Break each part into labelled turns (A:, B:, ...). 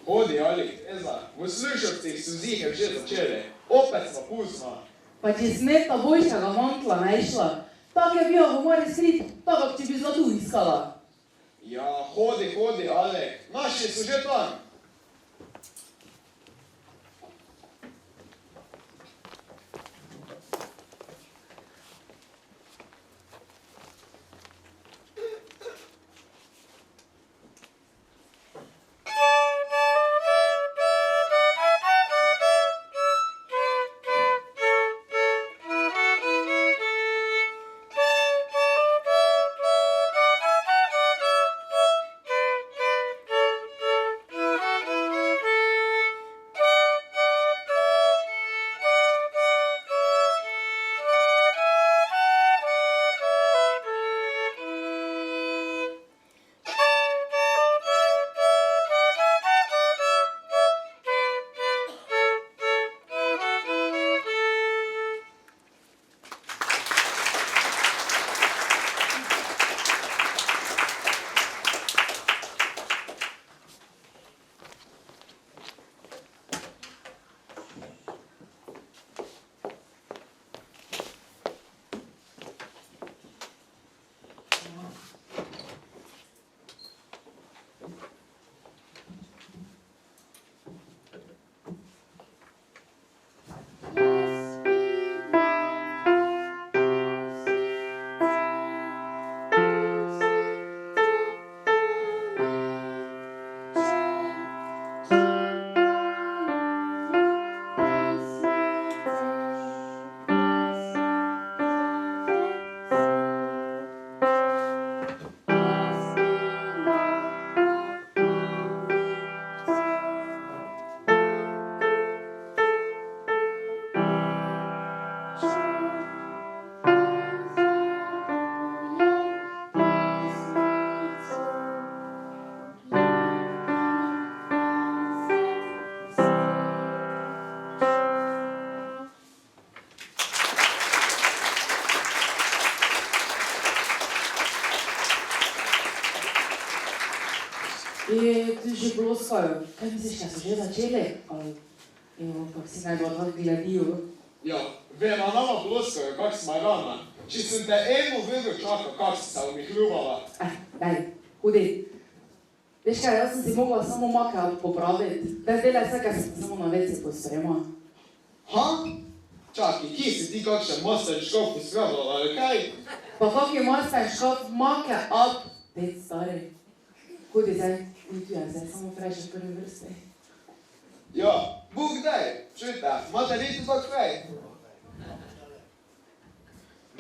A: Hodi, Ali, Eza, v slušalcih so zihe že začeli. Opet smo puzno.
B: Pa če smeta boljšega mantla našla, tak je bil v mori skrit, tako če bi zlatu iskala.
A: Ja, hodi, Ali, naši so že tam.
B: Tu že ploskajo. Kaj misliš, da so že začeli? Pa si naj bo tako gledijo.
A: Ja, vem, a nama ploskajo, kak si majgana. Če sem te eno vedel čakal, kak si se umihljubala.
B: Daj, hudi. Veš kaj, jaz sem si mogla samo make popraviti. Daj delaj vse, kaj sem samo na veci posprema.
A: Ha? Čakaj, kje si ti kakšen master škof pospravljala, ali kaj?
B: Pa kak je master škof, make up. Dej, stari. Hudi zdaj, ni tu zdaj, samo fresh v prvi vrsti.
A: Ja, Bog daj, čujte, imate vi tu tak frej?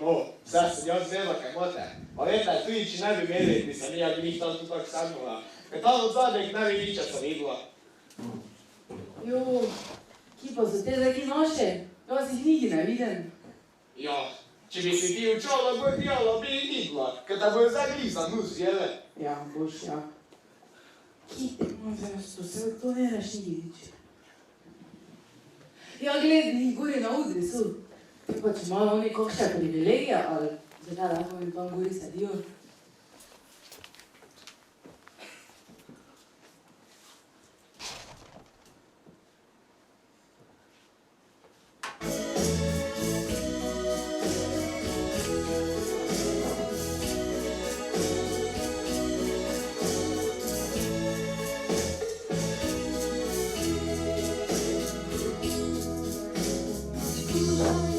A: No, zdaj sem jaz vedela, kaj imate. Pa vete, tudi če ne bi imeli, bi se mi jak njih tam tu tak sanjala. Ker tam od zadnjeg ne bi niča sem videla.
B: Jo, ki pa so te zdaj ki naše? Jaz jih nigi ne vidim.
A: Ja, če bi si ti učala godjala, bi jih videla, ker te bojo zdaj glih za nus jele.
B: Ja, boš, ja. Ki te možda se to ne reš nigi nič. Ja, gled, njih gori na udri so. Te pa če imajo oni kakšne privilegije, ali zdaj lahko oni tam gori sedijo.
C: Thank you.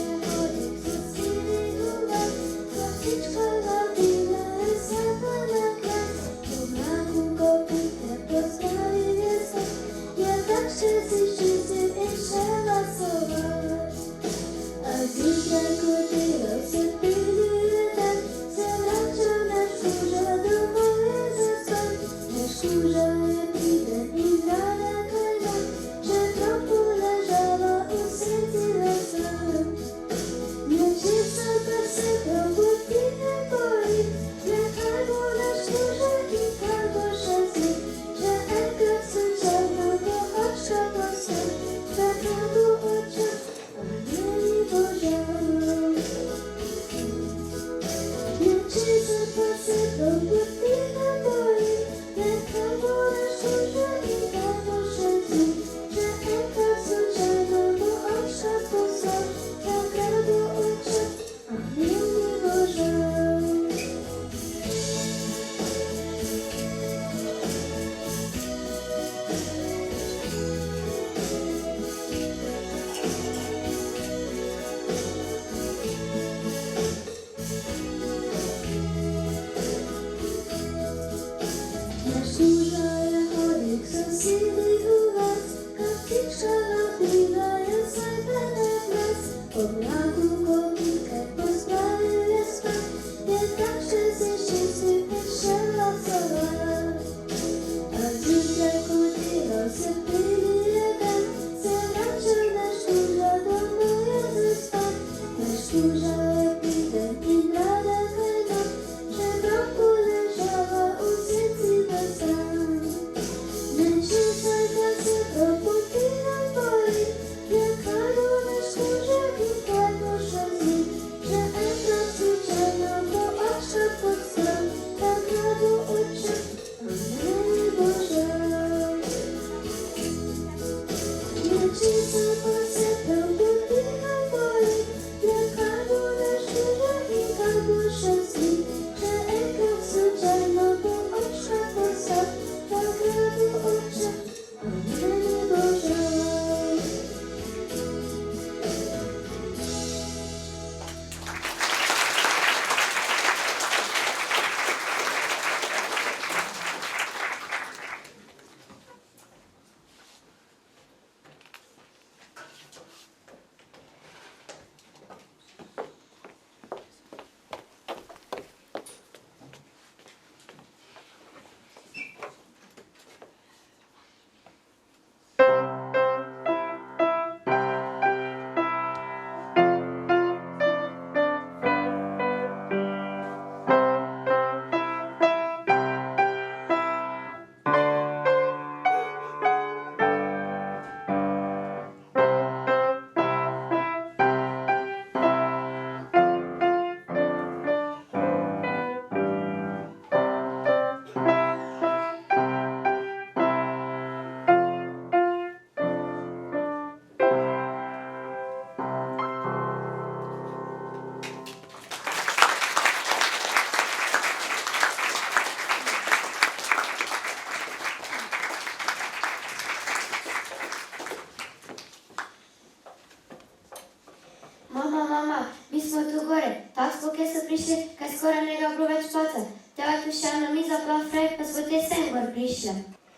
C: Mama, mi smo tu gore. Tako smo, kje so prišli, kaj skoraj ne ga bilo več paca. Teba tu še ena miza pa frej, pa smo te sem gor prišli.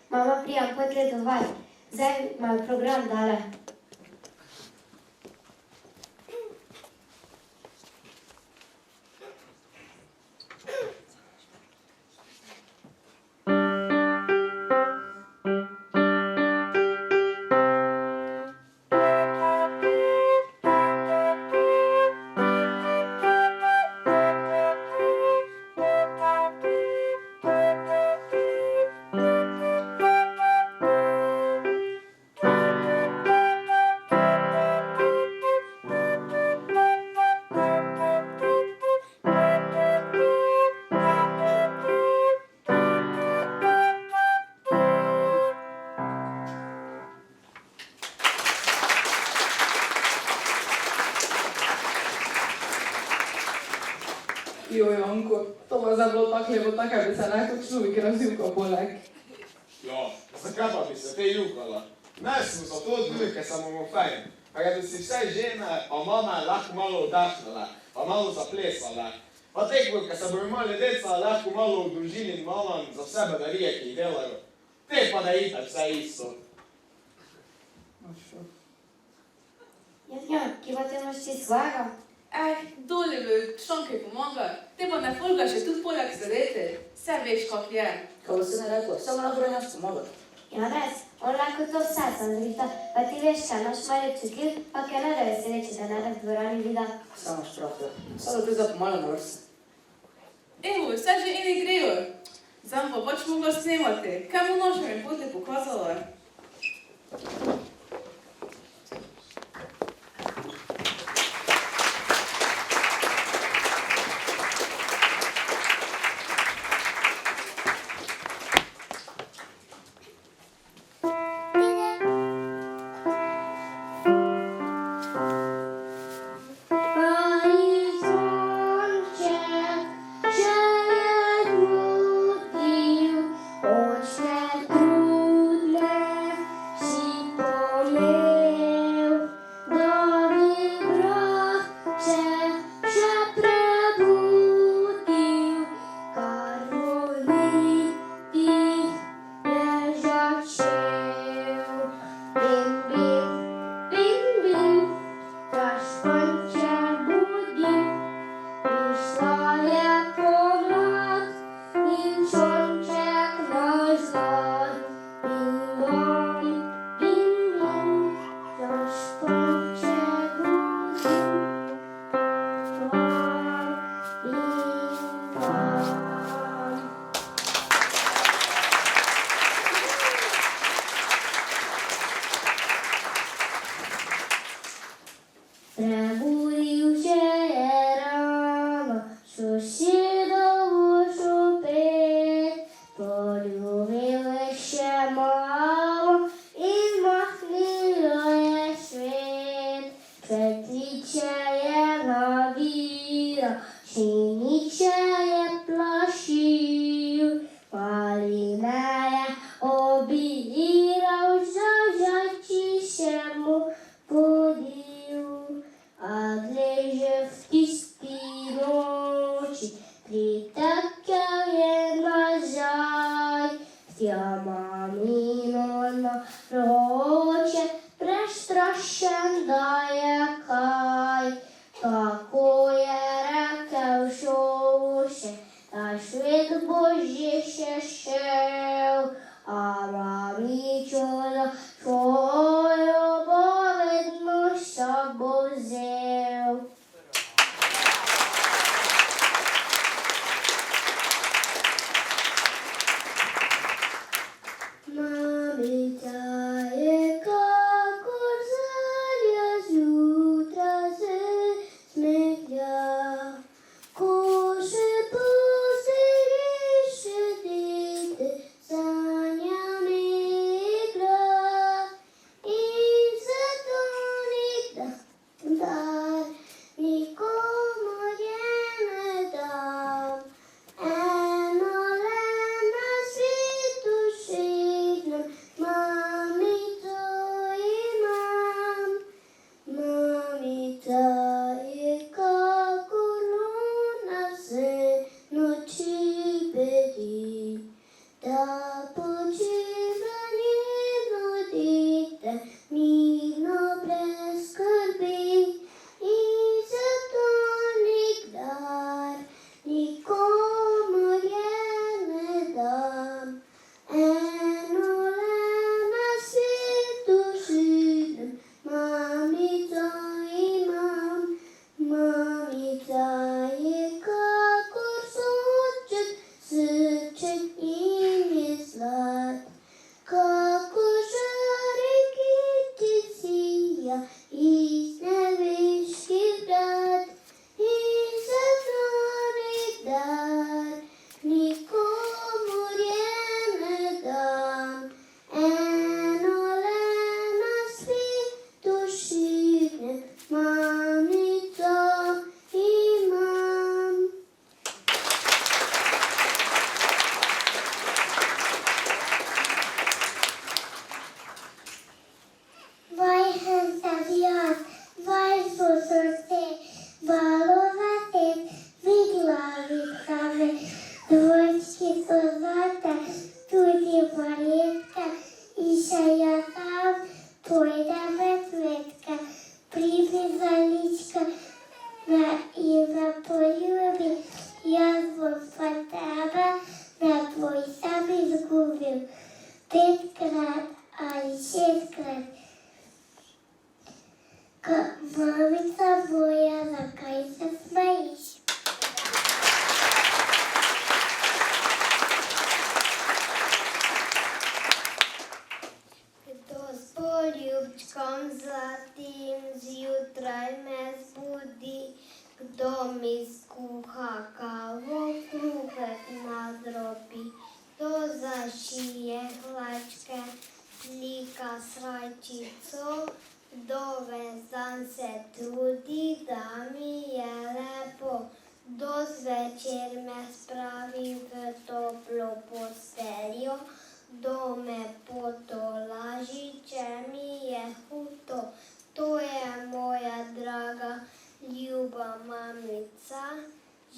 C: Mama, prijam podledovaj. Zdaj imajo program dale.
B: Joj, Anko, to pa zdaj bilo tako lepo, tako bi se lahko človek razjukal poleg.
A: Ja, zakaj pa bi se te jukala? Nas smo za to odvili, ker sem mu fajn. Pa da bi si vse žene, pa mama lahko malo oddahnila, pa malo zaplesala. Pa tekmo, ker se bojo mali deca lahko malo v družini in mamam za vse bedarije, ki jih delajo. Te pa da itak vse isto.
C: Ja, kje te imaš ti svojega?
B: Dole v čonke pomaga, te pa ne folga še tudi poleg sedeti. Vse veš, kak je.
D: Kako se ne rekel, samo na broj nas pomaga.
C: Ja, res, on lahko to vse sam zrita, pa ti veš, kaj naš mali občutljiv, pa kaj ne da veseleči, da ne da v dvorani vida.
D: Samo štraflja. Samo ti zdaj pomalo na vrsti.
B: Evo, vse že eni grejo. Zdaj pa pač mogla snemati. Kaj mu noša mi potle pokazala?
C: Oczne trudne
E: Світ Божий ще шел, а мамічона свою повідну з собою взяв. Мамиця, яка козаря з утра засміхля, коше посеріше діти санями ігра, і за то дар нікому я не дам. Нікому я не дам. Олена світу житнем, мамиця і мам, мамиця, яка курсочек сычет и не знает, как уже реки сия из невышки брат, и за дар нікому я не дам. Олена світу житнем, мамиця і мам. Vai fantasiar, vai sossorcer, балувати, відлавити, дочки созата, туди порідка, і ще я сам пойда медведка, прибігалічка, на Іва полюбі, я звука тебе, на твой самий згубив, 5 крат, а 6 крат. Мамиця моя, закайся смеїш. Хто з полюбчком златим з ютра ме збуди, хто миску каву крупек на зробі, хто зашиє глачке, ліка срачицо, dovezan se trudi da mi je lepo, do zvečer me spravi v toplo posteljo, do me potolaži, če mi je hudo. To je moja draga, ljuba mamica,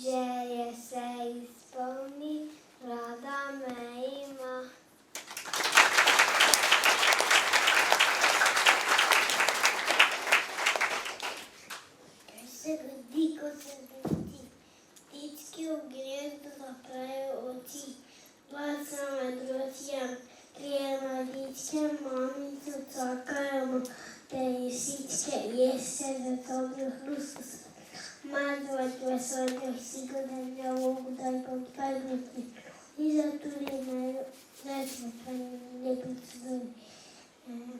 E: želje se izpolni, rada me ima. Се роди, ко се роди, птички в гнездо заправи очи, плачаме друзьям, крема дичка, мамицу цакаємо, пересичка, єще за тобі хрустус. Мазувати весело, сигурно не угодай подпаднути, і затулінаю, зачем не працює.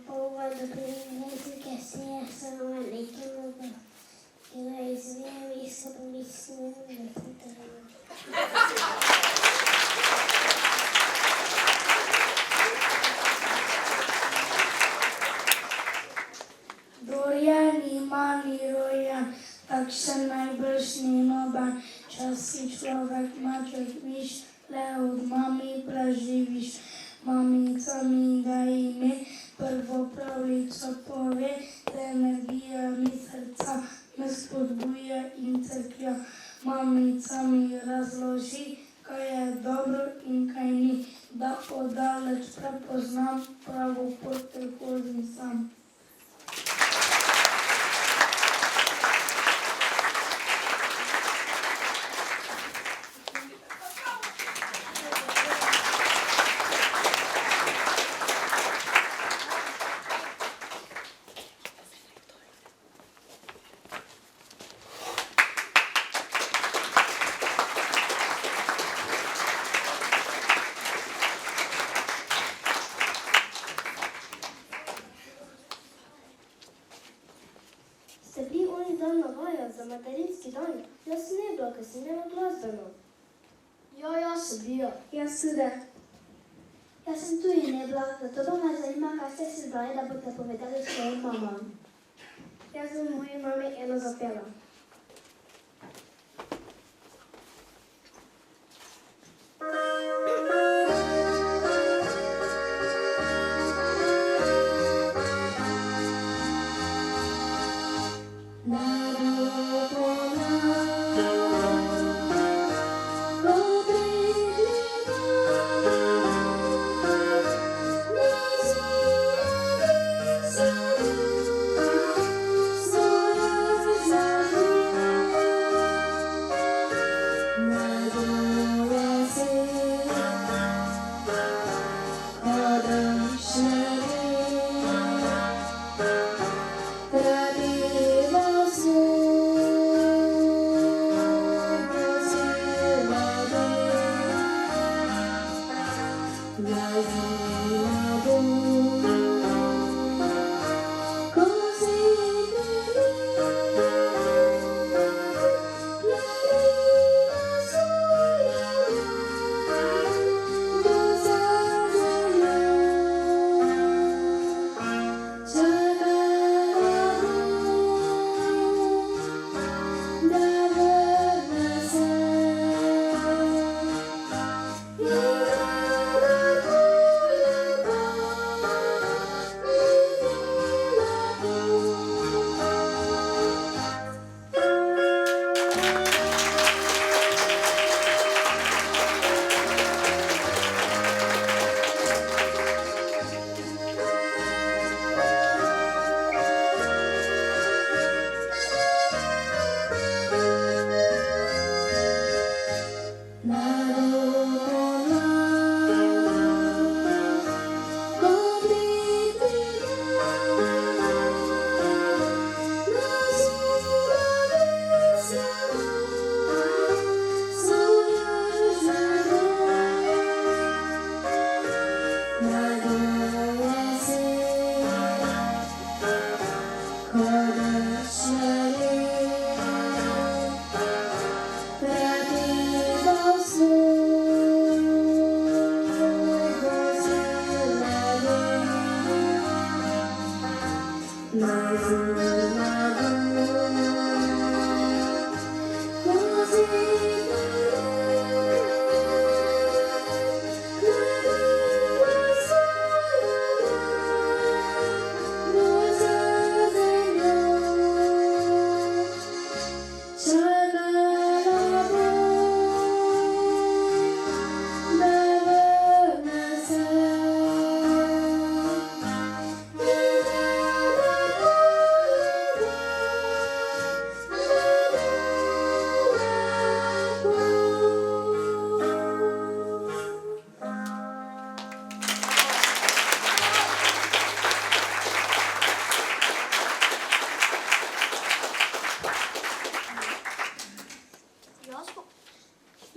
E: Поводу принесика, сія сама не кинула. Я извиняюсь, если объясню,
F: Dorian, Iman i Rojan, tak się najbliższy noban, czasy człowiek maczek wisz, leud mami prażywisz, mamica mi daje mi, prvopravli co powie, energia mi serca, me spodbuja in crkvja, mamica mi razloži, kaj je dobro in kaj ni, da odaleč prepoznam pravo pot, ter hodim sam.
E: so bio.
F: Jaz tudi.
E: Jaz sem tudi ne bila, zato pa me zanima, kaj ste si zbrali, da boste povedali svojim mamam.
F: Jaz bom moji mami eno zapela.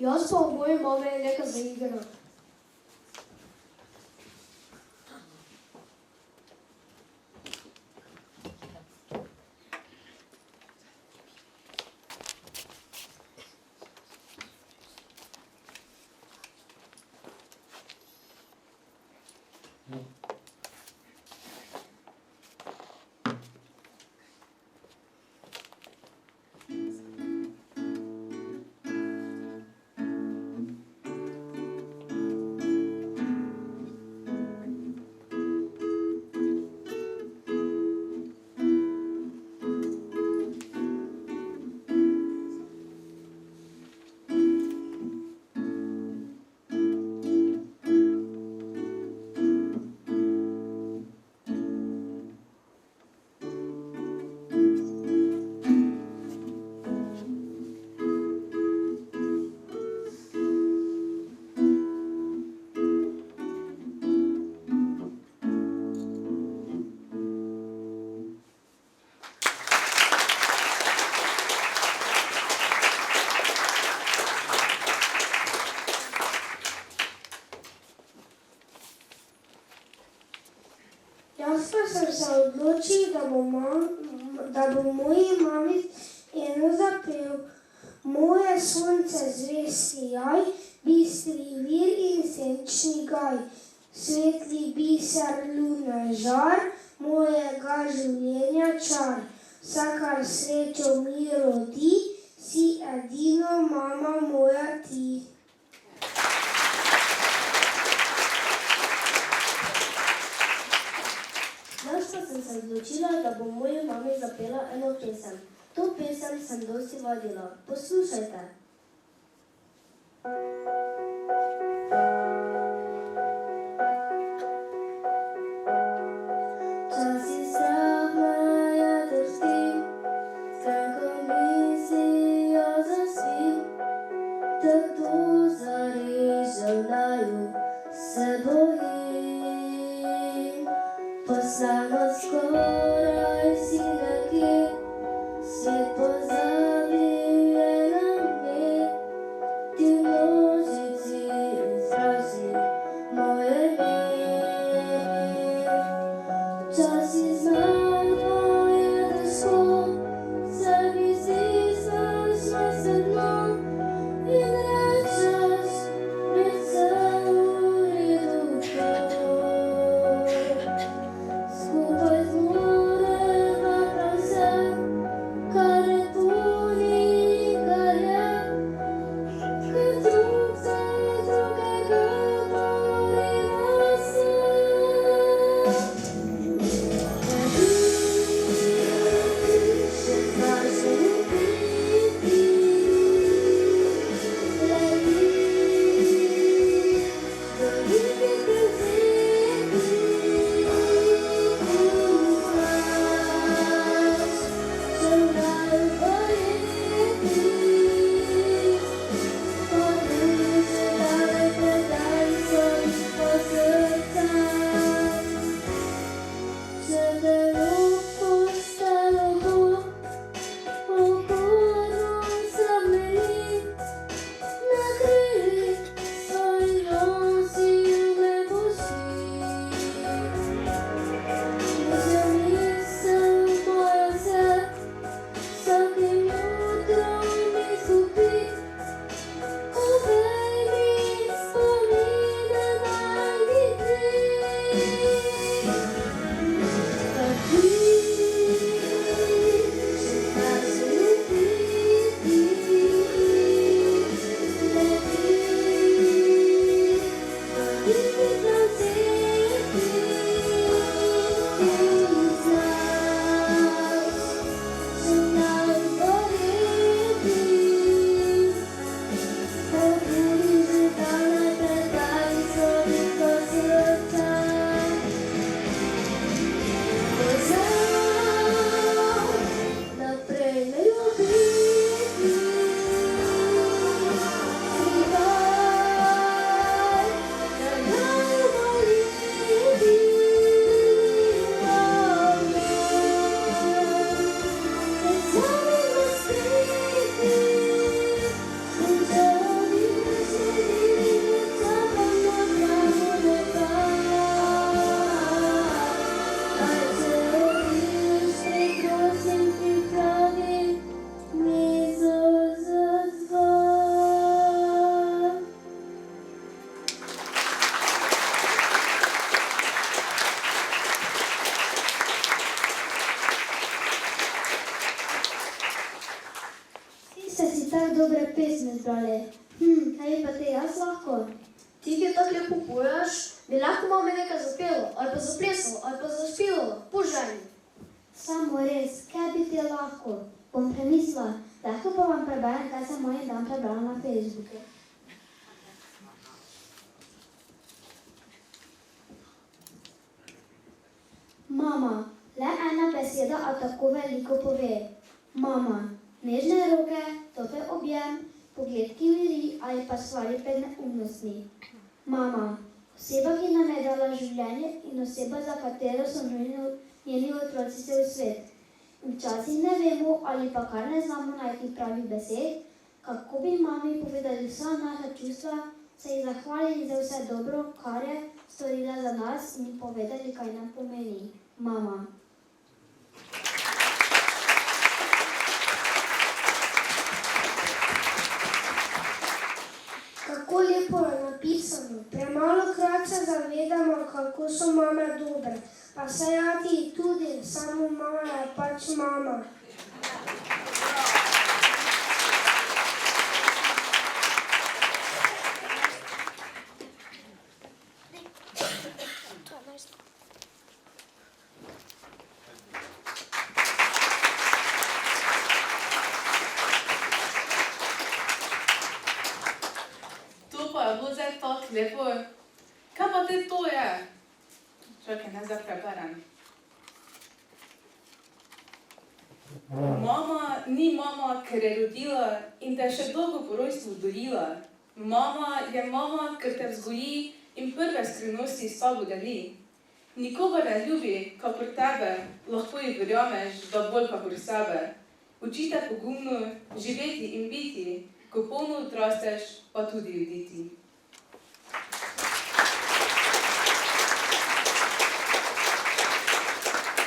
E: Jaz pa v moji mami nekaj zaigram.
F: Jaz pa sem se odločil, da bom moji mami eno zapel. Moje sonce zvesti jaj, bi bistri vir in senčni gaj, svetli biser lune žar, mojega življenja čar. Vsakar srečo mi rodi, si edino mama moja ti.
E: Danes pa sem se odločila, da bom moji mami zapela eno pesem. To pesem sem dosti vadila. Poslušajte. Včasih strah me drži, ko mislijo zaspim, da kdo zareže v naju, se bojim. Poslano skoraj si nekje, svet pozabil je na me, ti v množici izrazi moje ime. Včasih znam, to je težko, se mi zdi, znaš me se dno in rečeš, je vse v redu to. Skupaj zmoreva prav vse, kar je puni in kar je, ker drug za drugega borimo se. Še znaš ljubiti, leti, do velikih razleti. Ste si tako dobre pesmi zbrali. Kaj bi pa te jaz lahko?
G: Ti, ki tako lepo poješ, bi lahko mami nekaj zapelo, ali pa zaplesalo, ali pa zašpilalo, po želji.
E: Samo res, kaj bi te lahko? Bom premislila. Lahko pa vam preberem, kaj sem moj dan prebrala na Facebooku. Mama, le ena beseda, a tako veliko pove. Mama, nežne roke, topel objem, pogled, ki miri ali pa stvari pred neumnostmi. Mama, oseba, ki nam je dala življenje in oseba, za katero so njeni otroci se v svet. Včasih ne vemo ali pa kar ne znamo najti pravih besed, kako bi mami povedali vsa naša čustva, se ji zahvalili za vse dobro, kar je storila za nas in povedali, kaj nam pomeni. Mama.
F: Kako lepo zavedamo, kako so mame dobre. Pa saj ati tudi, samo mama je pač mama.
B: To pa je bilo zdaj tako lepo. Kaj pa te to je? Čakaj, ne zdaj preberem. Mama ni mama, ker je rodila in te še dolgo po rojstvu dojila. Mama je mama, ker te vzgoji in prve skrivnosti s tabo deli. Nikogar ne ljubi, kakor tebe, lahko ji verjameš, da bolj kakor sebe. Učite pogumno živeti in biti, ko polno odrasteš, pa tudi oditi.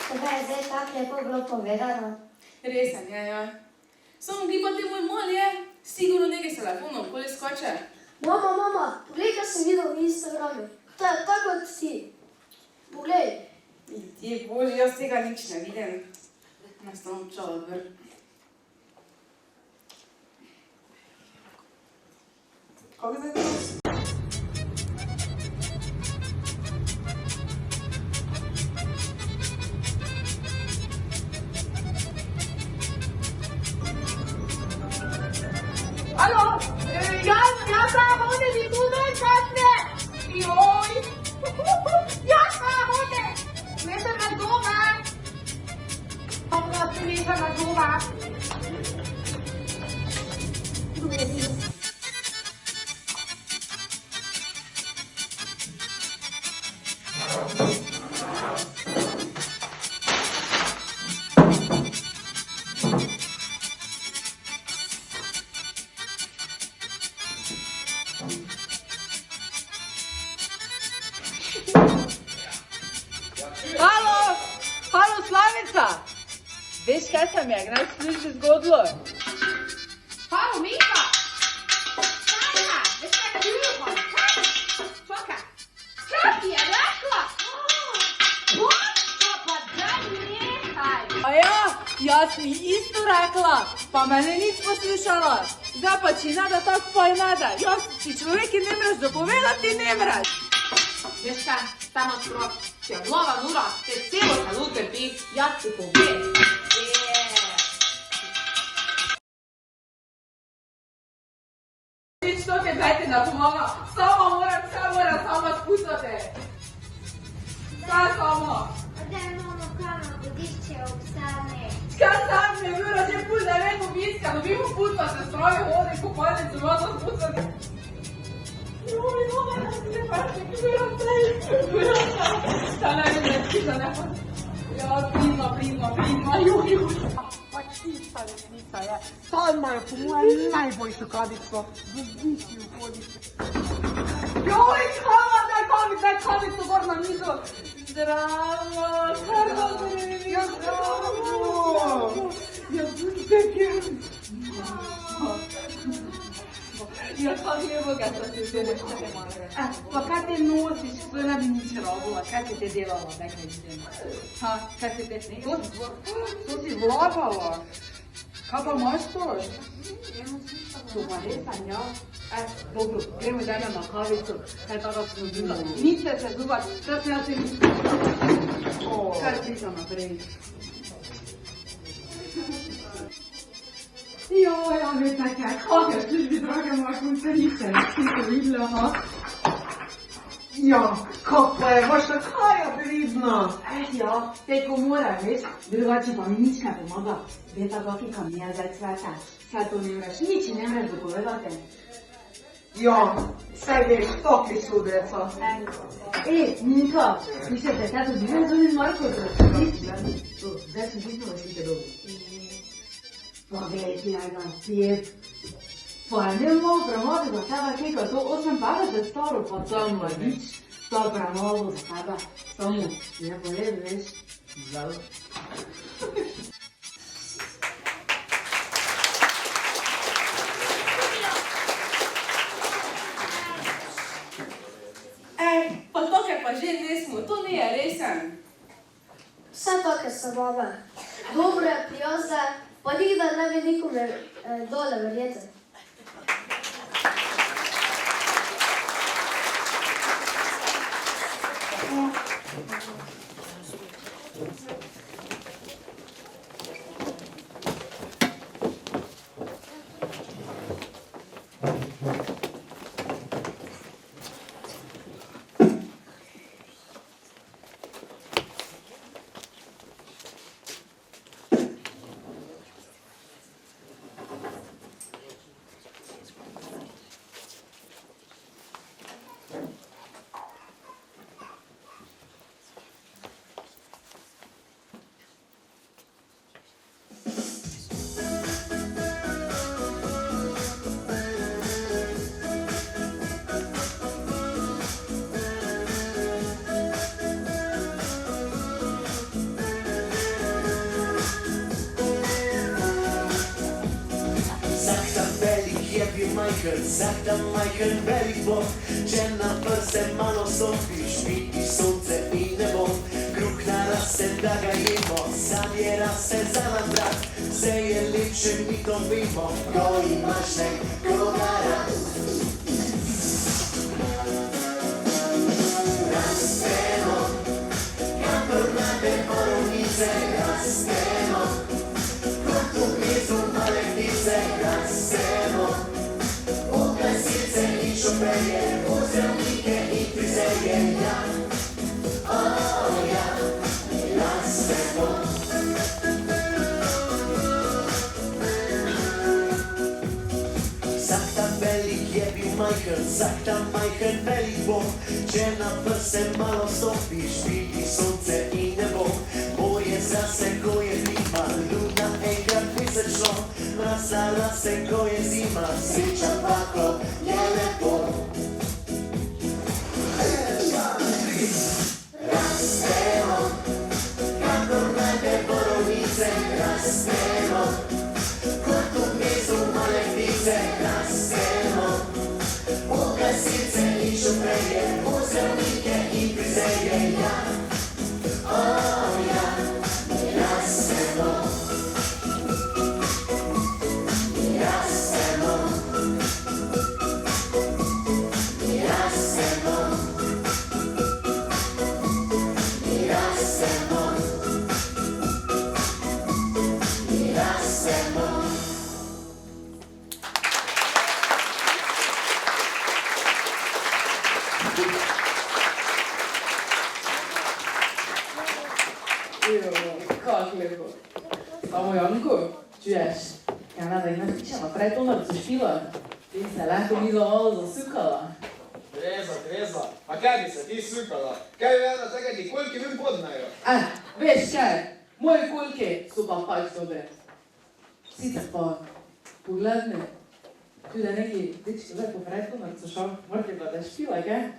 C: Tega je zdaj tako lepo bilo povedano.
B: Resen je, ja. Samo gli pa te moj mal je, sigurno nekaj s telefonom okoli skoče.
G: Mama, poglej, kaj sem videl v Instagramu. To je tako kot ti. Poglej.
B: Ti bože, jaz tega nič ne vidim. Enostavno čala vr. Kako zdaj to?
H: Alo, jaz sam hodim in tu doj časne. Joj, jaz sam hodim. Nesem na doma. Prosim, nesem na doma.
I: Halo, Slavica! Veš, kaj se mi je kdaj v službi zgodilo?
H: Halo, Mika! Sanja, veš kaj je bilo? Čakaj, kaj ti je rekla? Boško, pa daj nehaj!
I: A ja, jaz mi isto rekla, pa me ne nič poslušala. Zdaj pa če nada tako pa je nada. Jaz ti človeki ne mreš dopovedati, ne mreš.
H: Veš kaj, samo sprot, če je glava nura, te celo telo trpi, jaz ti povem.
I: Nič to te dajte na pomaga. Sama moram sama spustati. Kaj sama?
E: Daj, mama, kama, vodišče obstane.
I: Kaj sam ne vira, že pul da vem obiska, dobimo put pa se stroji hodi, kopalnicu, vada spustati. Joj, mama, da si ne praši, kvira prej. Ta ne vem, da ne pa. Ja, prima, joj.
H: Pa čista resnica je, Salma je po mojem najboljšo kadico, v zvišnju hodiš.
I: Joj, kama, daj kavico gor na mizo. Zdravo,
H: Ja, zdravo.
I: Ja, budite kjer. Ja, kako je boga, da se vse ne malo.
H: Pa kaj te nosiš, to ne bi nič robila, kaj si te delala, nekaj vidim.
I: Ha, kaj se te
H: To si vlagala. Kaj pa imaš to? To pa res, Anja. Dobro, gremo zdaj na kavico, kaj tako smo zubali. Niste se zubali, sad se jaz se nisem. Kaj pričam naprej?
I: Joj, ja, veš kaj, kako je službi, draga moja kuncerice, ti se videla, ha?
H: Ja, kako pa je vaša kaja pridna. Ja, teko mora, veš, drugače pa mi nič ne pomaga. Veta, kaki kam je zdaj cvete. Vse to ne mreš, nič ne mreš dopovedati. Ja, saj veš, toki so deca. Nika, mislite, te to divim zunaj Marko, zdaj sem pisno, da si te dobro. Pa veš, jajga, pjet. Pa ne mogo premalo za tebe keka, to 58 staro, pa to je mladič. To je premalo za tebe, samo ne bolje, veš, žal.
B: Pa to take pa že nismo, to ni resen.
G: Vse take so babe. Dobre, prijazne, pa nikdar ne bi nikome dole verjeti.
J: Sag tam majhen velik bo, če na prste malo stopiš, vidi sonce in nebo, kruh naraste, da ga jemo, zamjera se za nam brat, vse je lepše, mi to vemo, ko imaš nekoga rad. Rastemo, kakor mlade borovnice, rastemo, kot v gnezdu male ptice, rastemo. Gasilce in šoferje, pozdravnike in frizerje, ja, ja, rastemo. Vsak tam velik je bil majhen, vsak tam majhen velik bo, če na prste malo stopiš, vidi sonce in nebo, boje zase, ko je zima, luna enkrat mesečno, nasala se, ko je zima, sreča pa, ko je lepo. Rastemo, kakor mlade borovnice, rastemo, kot v gnezdu male ptice, rastemo, gasilce in šoferje, pozdravnike in frizerje, ja, ja, rastemo.
D: Kako lepo. Samo Janko, čuješ, Jana, da imaš ti še naprej to narcošpila in se lahko ni malo zasukala.
A: Tereza, pa kaj bi se ti sukala? Kaj bi vedno tako, ti koljki vim podnajo?
D: Veš kaj, moji koljki so pa pač dobre. Sicer pa, pogledni, tudi da neki dečki zdaj poprej to narcošal, morate pa da špila, kaj?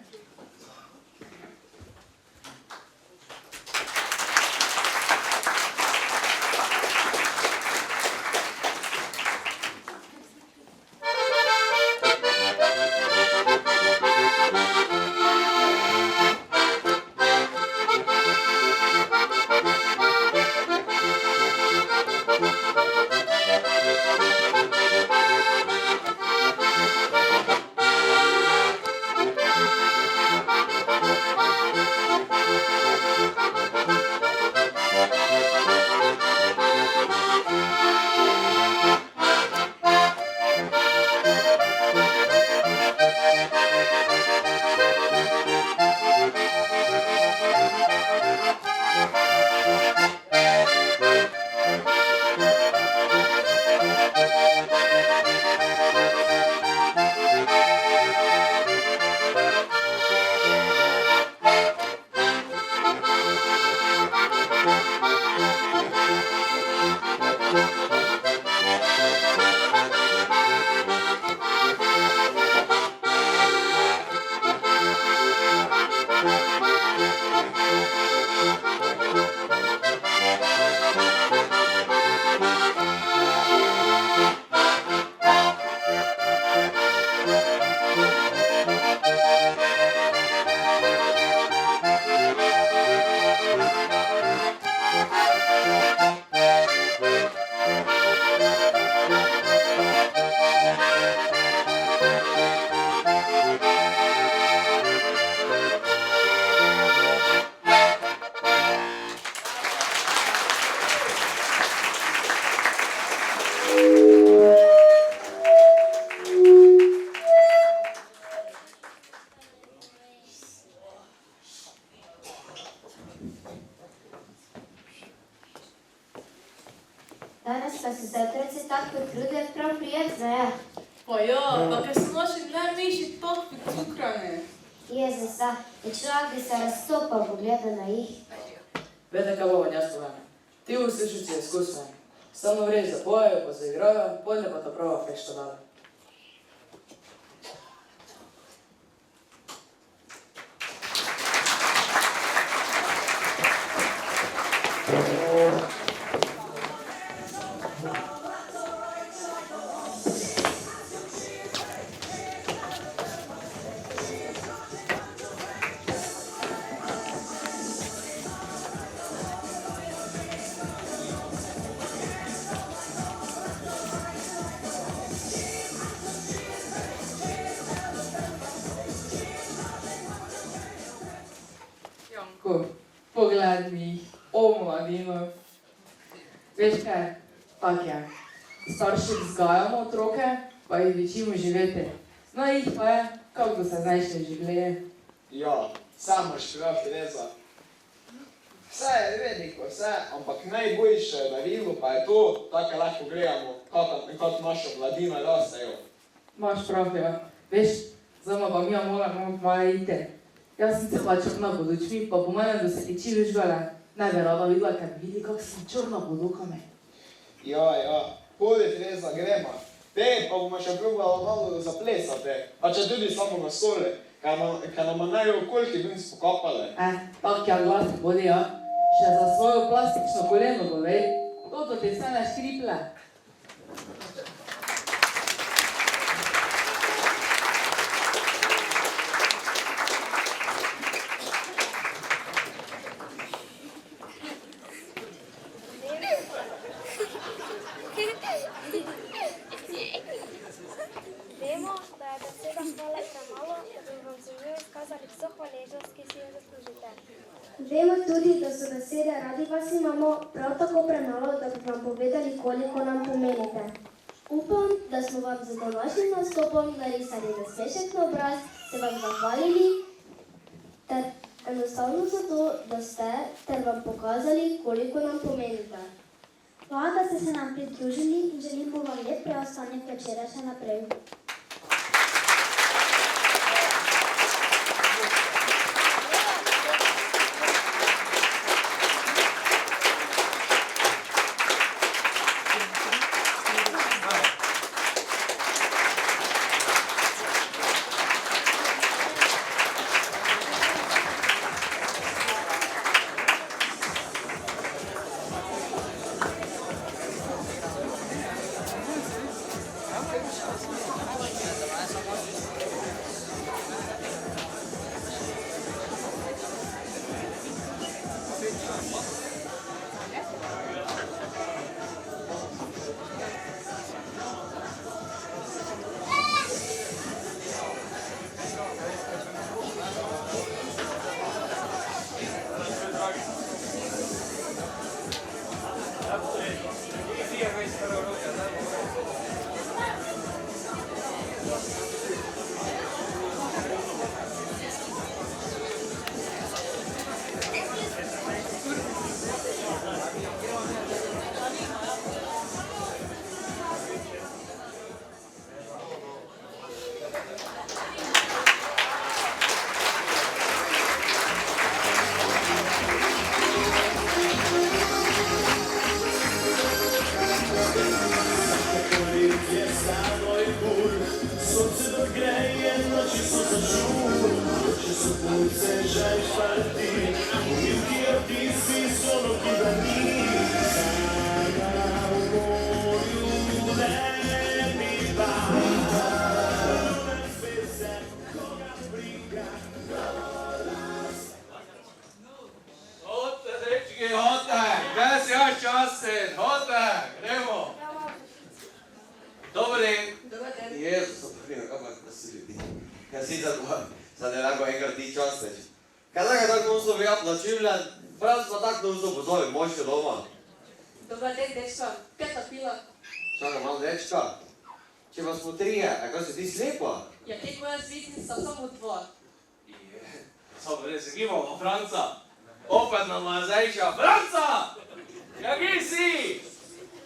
C: Danes pa so se otroci tako potrudijo, prav prijetno je.
B: Pa ja, pa ker so naši najmejši tako cukrane.
C: Jezusa, in človek bi se razstopal pogledal na jih.
D: Vete, kaj bo jaz povem. Ti uslišici je izkusne. Samo vrej zapojejo, pa zaigrajo, potem pa ta prava fešta dale. Janko, pogled mi jih, o mladino. Veš kaj, tak je. Starši vzgajamo otroke, pa jih učimo živeti. No jih pa je, kako se znajšne življenje.
A: Ja, samo šprav, Tereza. Vse je veliko, vse, ampak najboljše darilo pa je to, tako lahko gledamo, kako naša mladina rastejo.
D: Imaš prav, ja. Veš, zdaj pa mi moramo malo iti. Jaz sem se pa črna pod očmi, pa po mene, da se ti čiviš vele. Ne bi rada videla, ker vidi, kako sem črna pod okami.
A: Ja, hodi, Tereza, gremo. Te, pa bomo še probala malo zaplesati, pa če tudi samo na stole, ker nam najo okoljki ven spokopale.
D: Tak ja glas bodi, ja. Še za svojo plastično koleno povej. Toto ti vse ne škriple.
E: Vemo, da je beseda hvala premalo, da bi vam želeli izkazali vso hvaležnost, ki si jo zaslužite. Vemo tudi, da so besede radi vas imamo prav tako premalo, da bi vam povedali, koliko nam pomenite. Upam, da smo vam z današnjim nastopom narisali nasmešek na obraz, se vam zahvalili, ter enostavno zato, da ste, ter vam pokazali, koliko nam pomenite. Hvala, da ste se nam pridružili in želimo vam lep preostanek večera še naprej.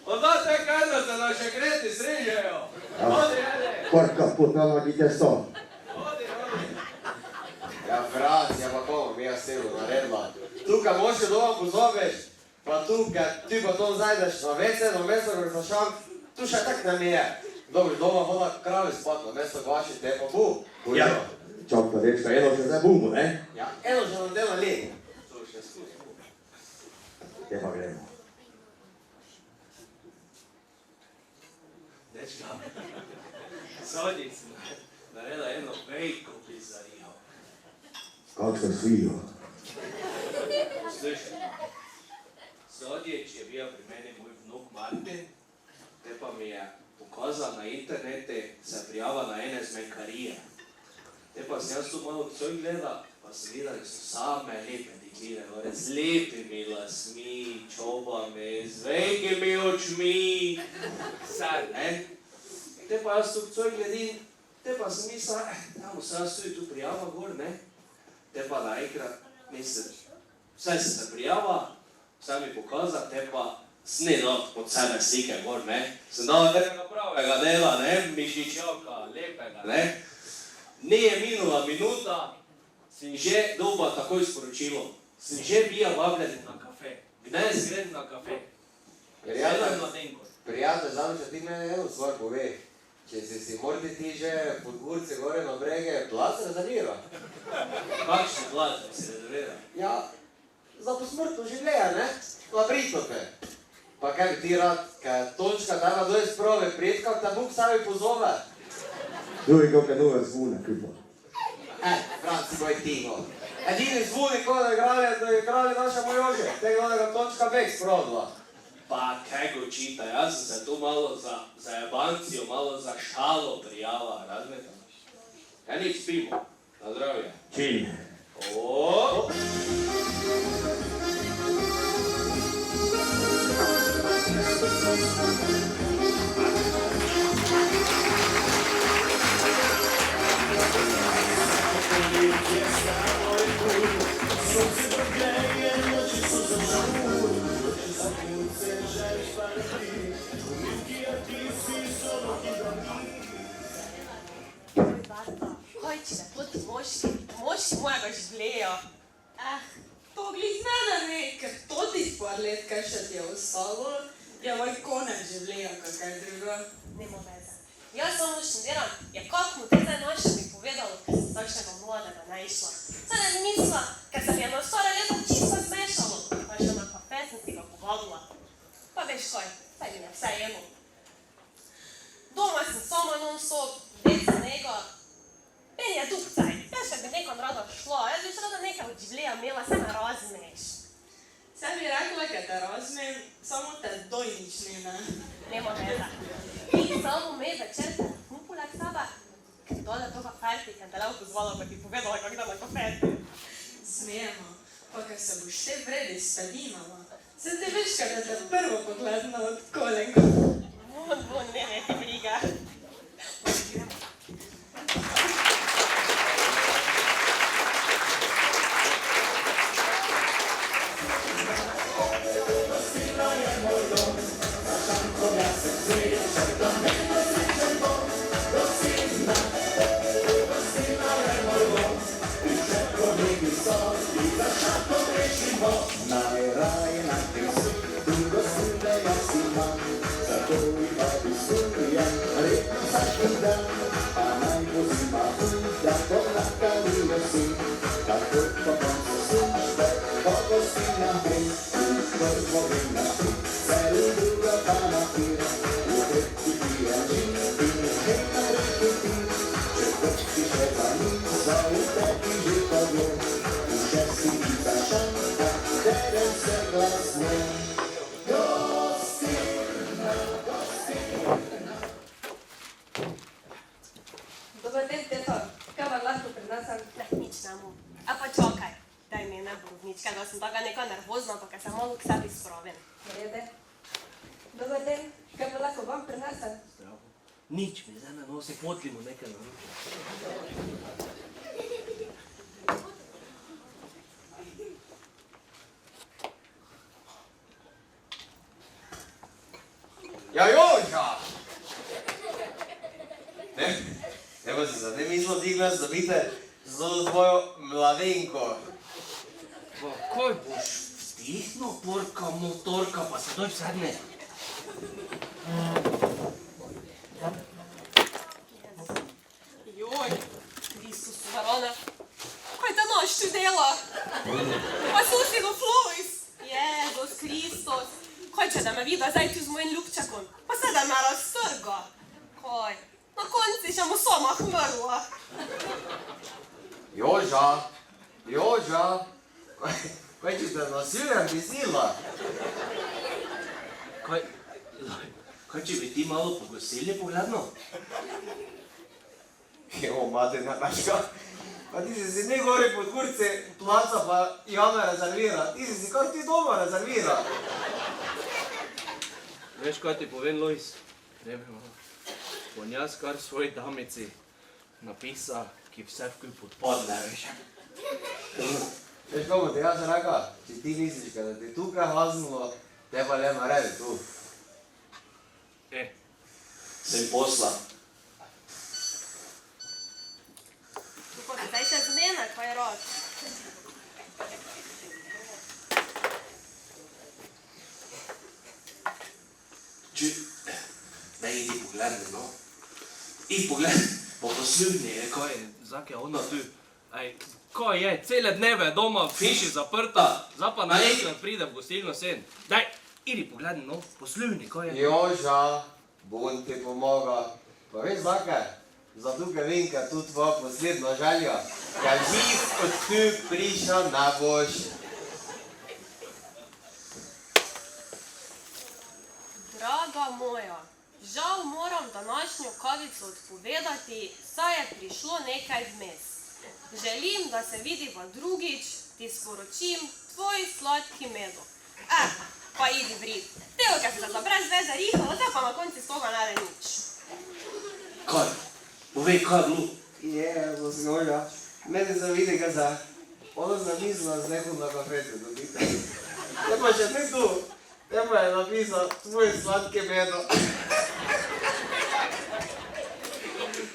A: Odate kaj, da se naše kreti srežejo. Odi, edi.
J: Porca puta, nagite sto.
A: Ja, Francija, pa komu mi je silo naredila. Tukaj moški doma pozoveš, pa tukaj ti pa to zajdeš na WC, na mesto, ko je šam, tu še tak nam je. Dobro, doma hoda kravi spat, na mesto vaši te pa bu.
J: Ja, čakaj, dečka, eno še zdaj bumo, ne?
A: Ja, eno še nam dela li. To še skuš.
J: Te pa gremo.
A: Dečka, sodnik sem naredila eno veliko pizarijo.
J: Kakšno svijo?
A: Slišaj, Sodječ je bil pri meni moj vnuk Martin, te pa mi je pokazal na internete, se prijava na ene zmenkarije. Te pa sem jaz tu malo coj gledal, pa sem videl, da so same lepe dekline, z lepimi lasmi, čobami, z velikimi očmi, vse, ne? Te pa jaz tu coj gledim, te pa sem mislil, damo se jaz tudi tu prijava gor, ne? Te pa naenkrat mislim, vse se se prijava, vse mi pokazal, te pa sni dal od sebe slike gor, ne? Sem dal tega pravega dela, ne? Mišičjaka, lepega, ne? Ni je minula minuta, sem že dobil takoj sporočilo. Sem že bil vabljen na kafe. Kdaj grem na kafe?
K: Prijatelj, znam, če ti mene eno stvar pove. Če si morali ti že pod Gurce gore na brege, plac rezervira.
A: Kakšni plac si rezervira?
K: Ja, za posmrtno življenje, ne? Na Britofe. Pa kaj bi ti rad, kaj Tončka dava doj sprove, prijetkal ta Bog sami pozove.
J: Doj, kakve nove zvone, kupa.
K: Franci, boj tiho. Edini zvoni, ko da je igrali naša mojože, tega onega Tončka Beg sprodila.
A: Pa kaj go čita, jaz sem se tu malo za jebancijo, malo za šalo prijava, razmetaš? Ja, nič spimo, na zdravje.
J: Čim.
A: Oooo!
L: Hojči, lepo ti moški mojega življenja.
B: To glih mene ne, ker to ti par let, kaj še ti je ostalo, je moj konec življenja, kakaj drugo.
L: Nemo veze. Jaz samo študiram, kako mu te zdaj naše mi povedalo, ker sem takšnega mladega ne išla. Saj ne mislila, ker se mi je na stara leta čisto zmešalo, pa še na kafe sem si ga povabila. Pa veš kaj, saj mi je vse eno. Doma sem sama non-stop, več za njega. Meni je dupcaj, jaz še bi nekam rada šla, jaz bi še rada nekaj od življenja imela, se me razmeš.
B: Saj bi rekla, ker te razmem, samo te dojnič ne.
L: Nemo veze. Ti samo me večer kupula k sebe, ker dole toga ferti, ker te levo pozvala, pa ti povedala, kako da na kaferti.
B: Smijemo, pa ker se boš te vredi spedinala. Se ti veš, kada te prvo pogledna od kolenka.
L: Ne me ti briga.
B: Dobar den, teta, kaj vam lahko prinesem?
L: Ne, nič namo. A pa čakaj, daj mi ena borovnička, da sem taka neka nervozna, pa kaj se malo k sebi spravim.
B: Vrede. Dobar den, kaj pa lahko vam prinesem?
A: Nič mi zdaj na nosi potlimo nekaj na ruke.
K: Ja, Joža! Ne pa si za ne mislil ti glas dobite zelo tvojo mladenko.
M: Pa kaj boš vtihno, porka, motorka, pa se doj sedne?
L: Joj, Kristus, varone. Kaj te noš tu dela? Pa susjedo Floris. Jezus Kristus. Kaj če da me vida zdaj tu z mojim ljubčakom? Pa se da me raztrga. Kaj? Na konci še mu sama hmrla.
K: Joža! Joža! Kaj če te nasiljem pisila?
M: Kaj če bi ti malo pogosilje pogledno?
K: Jo, mate, Nataška. Pa ti si ne gori pod kurce placa pa Jana rezervira. Ti si kar ti doma rezervira.
M: Veš, kaj ti povem, Lois? Ne bi malo. On jaz kar svoji damici napisa, ki vse v kup odpadne, veš.
K: Veš, komu ti jaz reka? Če ti misliš, kada ti tukaj haznilo, te pa le naredi tu.
M: Sem posla.
L: Kako se zdaj še zmena, kaj rad?
M: Daj, idi pogledaj, no. Idi pogledaj, pa posljubni, kaj je, zake ona tu. Kaj je, cele dneve doma v hiši zaprta, zdaj pa naenkrat pride v gostilno sen. Daj, idi pogledaj, no, posljubni, kaj je.
K: Joža, bom ti pomaga. Pa veš, zake? Zato, ker vem, ker tu tvoja posledna želja. Ker živ od tu prišel ne boš.
L: Draga moja, žal moram današnjo kavico odpovedati, saj je prišlo nekaj vmes. Želim, da se vidiva drugič, ti sporočim tvoj sladki medo. Pa idi vrid. Teo, ker se za brez veze rihalo, zdaj pa na konci s toga ne nič.
M: Kaj? Povej, kaj je bilo?
K: Jezus, Joža, meni se vidi, kaj se ona zamislila z nekom na kafetu dobiti. Te pa še ne tu. Te pa je napisal tvoj sladke medo.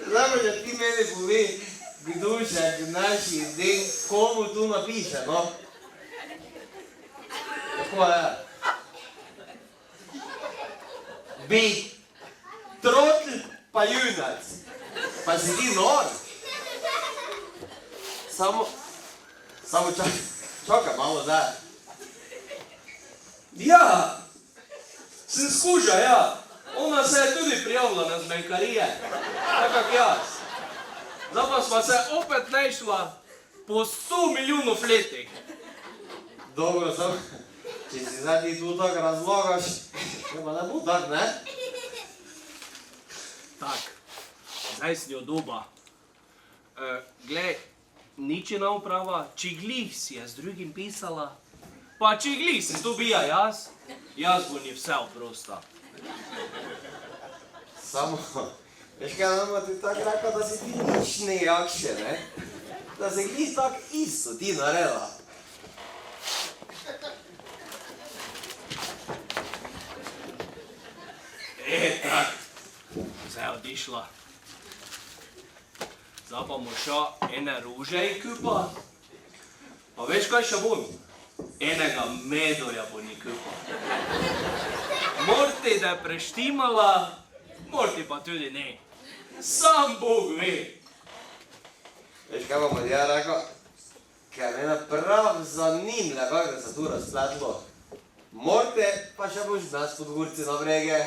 K: Zdaj pa še ti meni povej, Gdušek, naši den, komu tu napiše, no? Kako je? Bi trotl pa junac. Pa si ti nor. Samo čakaj malo zdaj.
M: Ja, sem skuža, ja. Ona se je tudi prijavila na zmenkarije, tako kak jaz. Zdaj pa sva se opet našla po 100 milijonov letih.
K: Dobro, samo, če si zdaj ti tu tako razlogaš, pa ne bo tak, ne?
M: Tak, zdaj si jo doba. Glej, ničena uprava, če glih si je z drugim pisala, pa če glih se dobija jaz bo ni vse oprosta.
K: Samo, veš kaj, nama ti tako rekla, da si ti nič ne jakše, ne? Da se glih tako isto ti naredila.
M: Tak, zdaj je odišla. Zdaj pa mu še ene ruže kupa. Pa veš kaj še bom? Enega medoja bo ni kupa. Morti, da je preštimala, morti pa tudi ne. Sam Bog ve.
K: Veš kaj bom od ja rekel? Ker je prav zanimljivo, kako se tu razpletlo. Morte, pa še boš nas pod gurci na brege.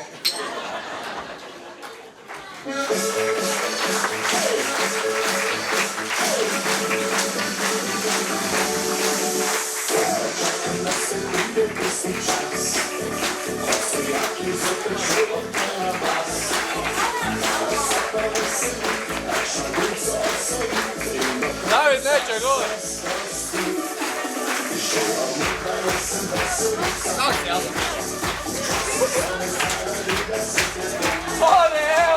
M: David, neče, gole! Hadi ya.